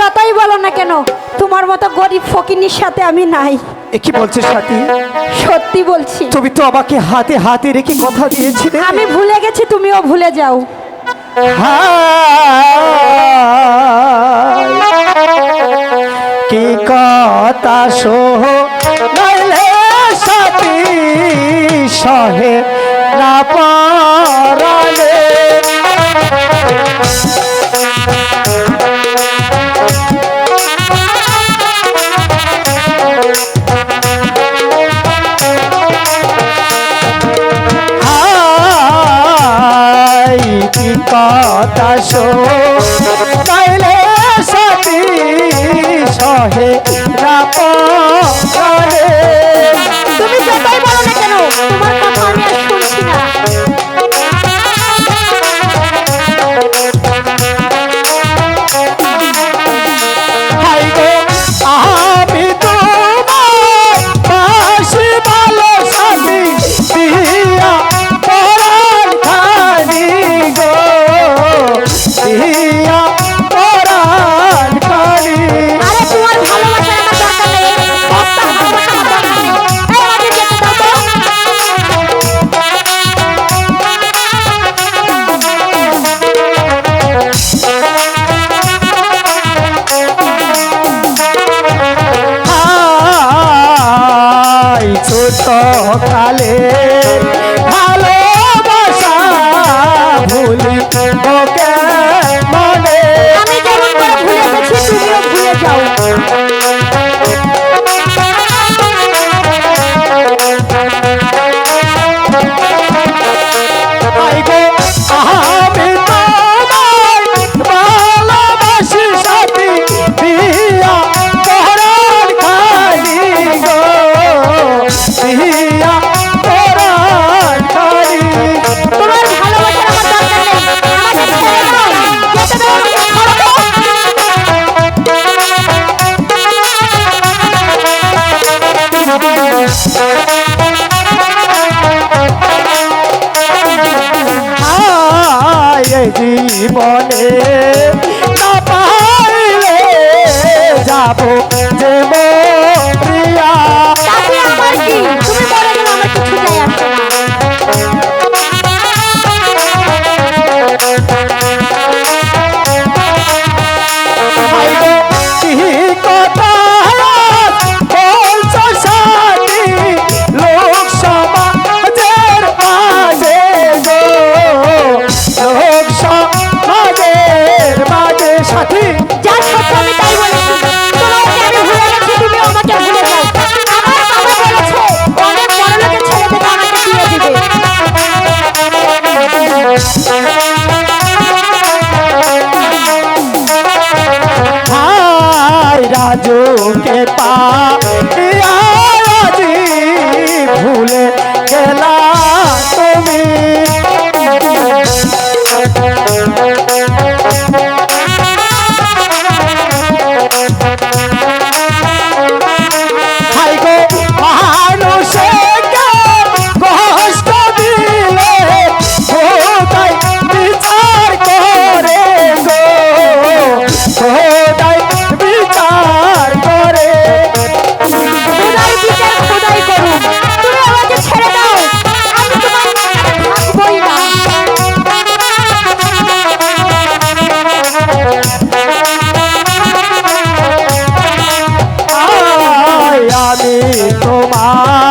যতই বলো না কেন তোমার মতো গরিব ফকিনীর সাথে আমি নাই। কি বলছিস সাথী? সত্যি বলছি। তুমি তো আমাকে হাতে হাতে রেখে কথা দিয়েছিলে। আমি ভুলে গেছি, তুমিও ভুলে যাও। কি কথা সহ নইলে সাথী সহে না পারালে। কি কথা শোনাইলে সাথী সহে না পারে। তুমি যতই বলো না কেন তোমার কথা আমি আর শুনছি না। হাই গো আমি তোমার বাসি ভালো সাথী দিয়া পরাণ খানি গো দিয়া পরাণ খানি। আরে তোমার ভালোবাসার আমার দরকার নেই, সস্তা ভালোবাসা আমার দরকার নেই। এই আমাকে যেতে দাও তো। ছোট কালে ভালোবাসা ভুলি ওকে মনে। আমি যেমন করে ভুলে গেছি তুমিও ভুলে যাও। আই গো আমি তোমায় ভালোবাসি সাথী দিয়া পরাণ খানি গো দিয়া পরাণ খানি। তোমার ভালোবাসার আমার দরকার নেই, আমাকে ছেড়ে দাও। যেতে দাও আমাকে, ছাড়ো তো। এই জীবনে না পাইলে যাব যে মরিয়া। তাতে আমার কি? তুমি মরে গেলে আমার কিছু যায় আসে না। কি কথা বলছো সাথী লোক সমাজের মাঝে গো, লোক সমাজের মাঝে সাথী। যা সত্য আমি তাই বলেছি। তোমাকে আমি ভুলে গেছি, তুমিও আমাকে ভুলে যাও। আমার বাবা বলেছে অনেক বড় লোকের ছেলেদেরকে আমাকে দিয়ে দিবে। হাই রাজুকে পাজি ভুলে গেলা তুমি। হাই গো মানুষকে কষ্ট দিলে খোদাই বিচার করে গো, খোদাই বিচার করে। খোদাই বিচার খোদাই করুন, তুমি আমাকে ছেড়ে দাও। আমি তোমার সাথে থাকবোই না। আমি তোমার